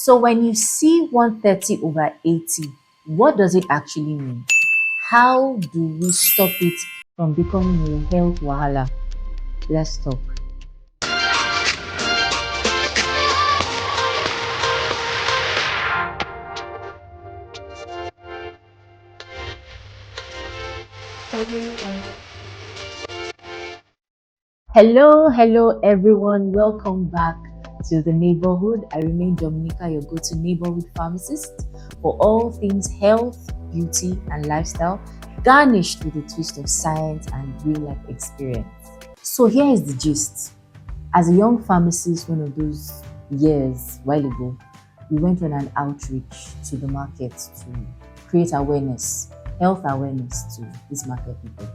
So when you see 130/80, what does it actually mean? How do we stop it from becoming a health wahala? Let's talk. Hello everyone. Welcome back to the neighborhood. I remain Dominica, your go-to neighborhood pharmacist for all things health, beauty, and lifestyle, garnished with a twist of science and real-life experience. So here is the gist. As a young pharmacist, one of those years, while ago, we went on an outreach to the market to create awareness, health awareness to these market people.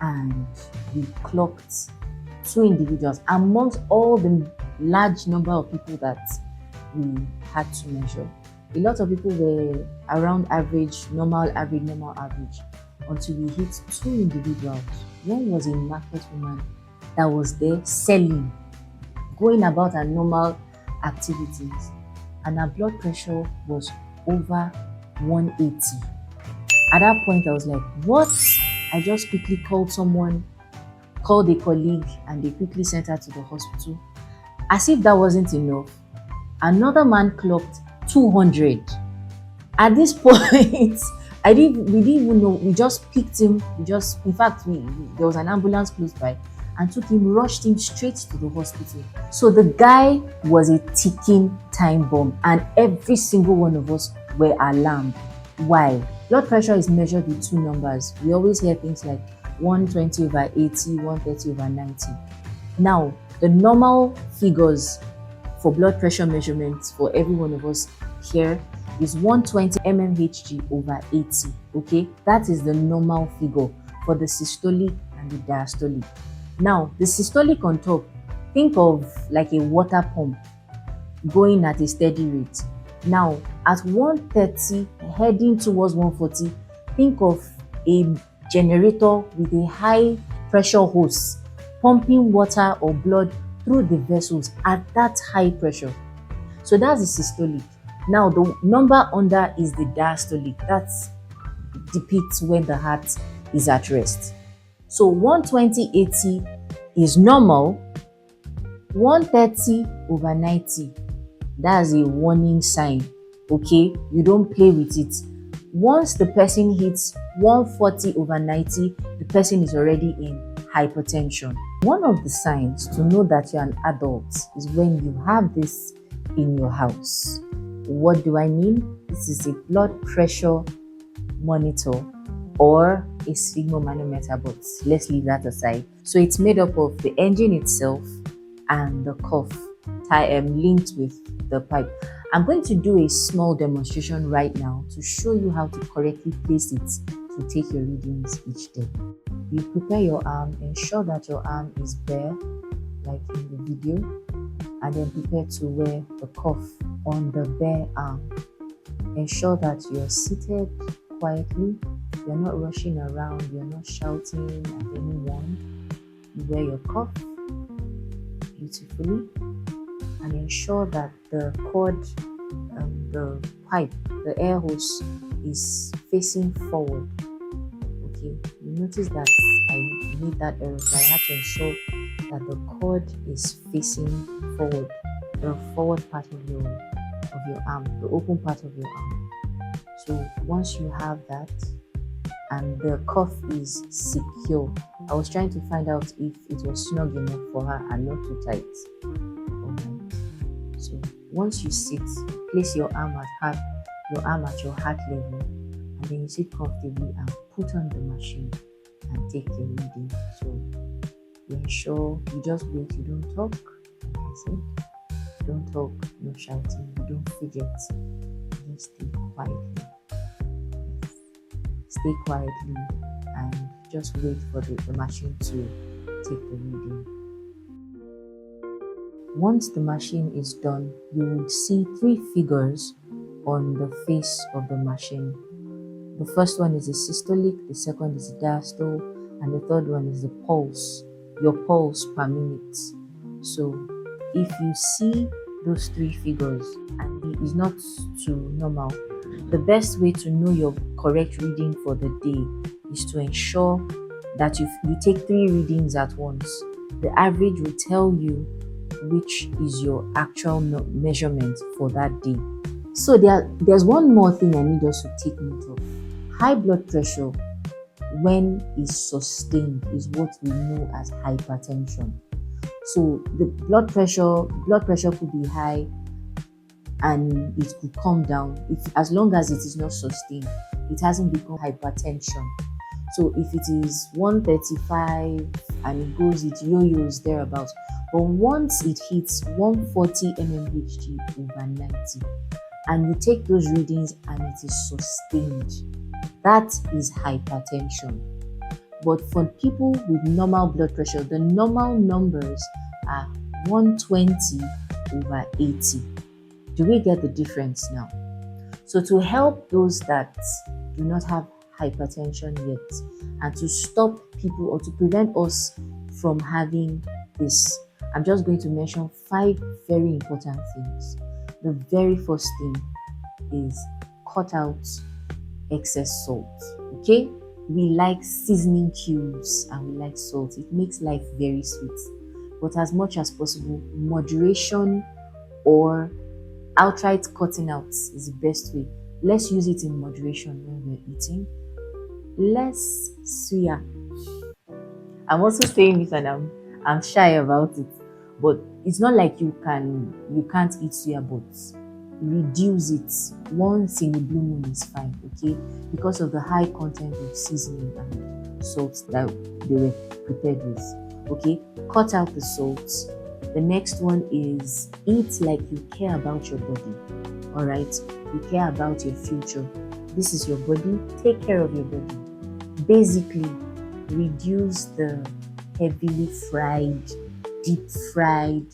And we clocked two individuals amongst all the large number of people that we had to measure. A lot of people were around average, normal average, until we hit two individuals. One was a market woman that was there selling, going about her normal activities, and her blood pressure was over 180. At that point, I was like, what? I just quickly called a colleague, and they quickly sent her to the hospital. As if that wasn't enough, another man clocked 200. At this point, we didn't even know. We just picked him. In fact, there was an ambulance close by and took him, rushed him straight to the hospital. So the guy was a ticking time bomb, and every single one of us were alarmed. Why? Blood pressure is measured with two numbers. We always hear things like 120/80, 130/90. Now, the normal figures for blood pressure measurements for every one of us here is 120 mmHg/80. Okay, that is the normal figure for the systolic and the diastolic. Now, the systolic on top, think of like a water pump going at a steady rate. Now, at 130 heading towards 140, think of a generator with a high pressure hose pumping water or blood through the vessels at that high pressure. So that's the systolic. Now, the number under is the diastolic. That depicts when the heart is at rest. So 120/80 is normal. 130/90, that's a warning sign. Okay, you don't play with it. Once the person hits 140/90, the person is already in hypertension. One of the signs to know that you're an adult is when you have this in your house. What do I mean? This is a blood pressure monitor or a sphygmomanometer, but let's leave that aside. So it's made up of the engine itself and the cuff linked with the pipe. I'm going to do a small demonstration right now to show you how to correctly place it to take your readings each day. You prepare your arm, ensure that your arm is bare, like in the video, and then prepare to wear the cuff on the bare arm. Ensure that you're seated quietly, you're not rushing around, you're not shouting at anyone. You wear your cuff beautifully, and ensure that the cord, the pipe, the air hose is facing forward. Okay, you notice that I made that error, so I had to ensure that the cord is facing forward, the forward part of your arm, the open part of your arm. So once you have that and the cuff is secure, I was trying to find out if it was snug enough for her and not too tight. Alright. So once you sit, place your arm at your heart level, and then you sit comfortably and put on the machine and take your reading. So you ensure you just wait, you don't talk, like I said. Don't talk, no shouting, you don't fidget. Just stay quietly. Yes. Stay quietly and just wait for the machine to take the reading. Once the machine is done, you will see three figures on the face of the machine. The first one is the systolic, the second is the diastole, and the third one is the pulse, your pulse per minute. So if you see those three figures and it is not too normal, the best way to know your correct reading for the day is to ensure that you take 3 readings at once. The average will tell you which is your actual measurement for that day. So there's one more thing I need us to take note of. High blood pressure, when is sustained, is what we know as hypertension. So the blood pressure could be high and it could come down as long as it is not sustained. It hasn't become hypertension. So if it is 135 and it yo-yos thereabouts, but once it hits 140 mmHg over 90 and you take those readings and it is sustained, that is hypertension. But for people with normal blood pressure, the normal numbers are 120 over 80. Do we get the difference now? So to help those that do not have hypertension yet and to stop people or to prevent us from having this, I'm just going to mention 5 very important things. The very first thing is cut out excess salt. Okay? We like seasoning cubes and we like salt. It makes life very sweet. But as much as possible, moderation or outright cutting out is the best way. Let's use it in moderation when we're eating. Less suya. I'm also saying this and I'm shy about it. But it's not like you can't eat suya, but reduce it. Once in a blue moon is fine, okay? Because of the high content of seasoning and salt that they were prepared with. Okay, cut out the salt. The next one is eat like you care about your body. All right, you care about your future. This is your body. Take care of your body. Basically, reduce the heavily fried, deep fried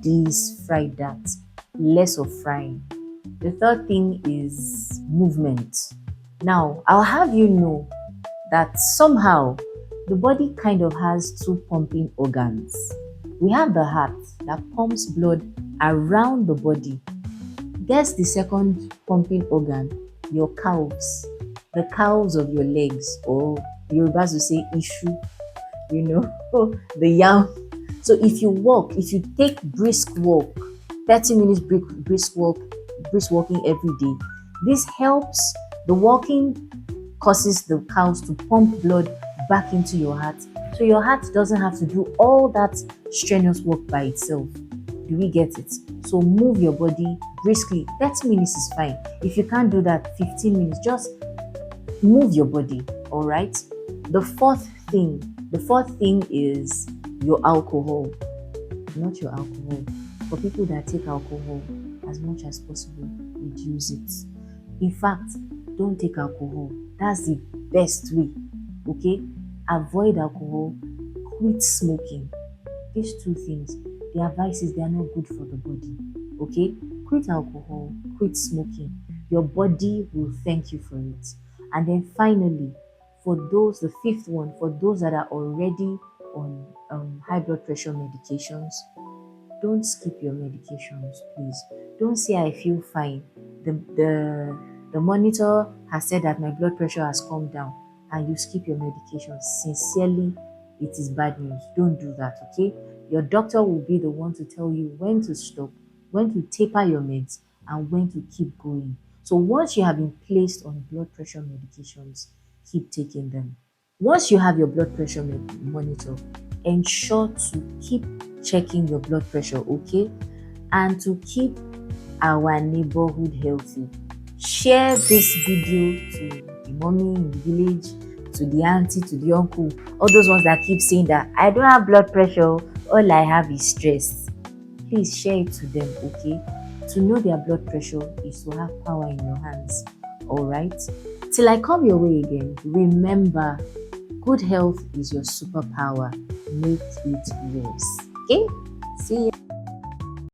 this, fried that. Less of frying. The third thing is movement. Now, I'll have you know that somehow the body kind of has 2 pumping organs. We have the heart that pumps blood around the body. Guess the second pumping organ, your calves. The calves of your legs, or Yorubas will say ishu, the yam. So if you take brisk walk, 30 minutes brisk walking every day, this helps. The walking causes the calves to pump blood back into your heart, so your heart doesn't have to do all that strenuous work by itself. Do we get it? So move your body briskly. 30 minutes is fine. If you can't do that, 15 minutes, just move your body. All right. The fourth thing is your alcohol. Not your alcohol. For people that take alcohol, as much as possible, reduce it. In fact, don't take alcohol. That's the best way. Okay? Avoid alcohol. Quit smoking. These 2 things, the advice is they are not good for the body. Okay? Quit alcohol. Quit smoking. Your body will thank you for it. And then finally, the fifth one, for those that are already on high blood pressure medications, don't skip your medications, please. Don't say I feel fine. The monitor has said that my blood pressure has come down and you skip your medications. Sincerely, it is bad news. Don't do that, okay? Your doctor will be the one to tell you when to stop, when to taper your meds, and when to keep going. So once you have been placed on blood pressure medications, keep taking them. Once you have your blood pressure monitor, ensure to keep checking your blood pressure, okay? And to keep our neighborhood healthy. Share this video to the mommy in the village, to the auntie, to the uncle, all those ones that keep saying that I don't have blood pressure, all I have is stress. Please share it to them, okay? To know their blood pressure is to have power in your hands, all right? Till I come your way again, remember, good health is your superpower. Make it yours. Okay? See you.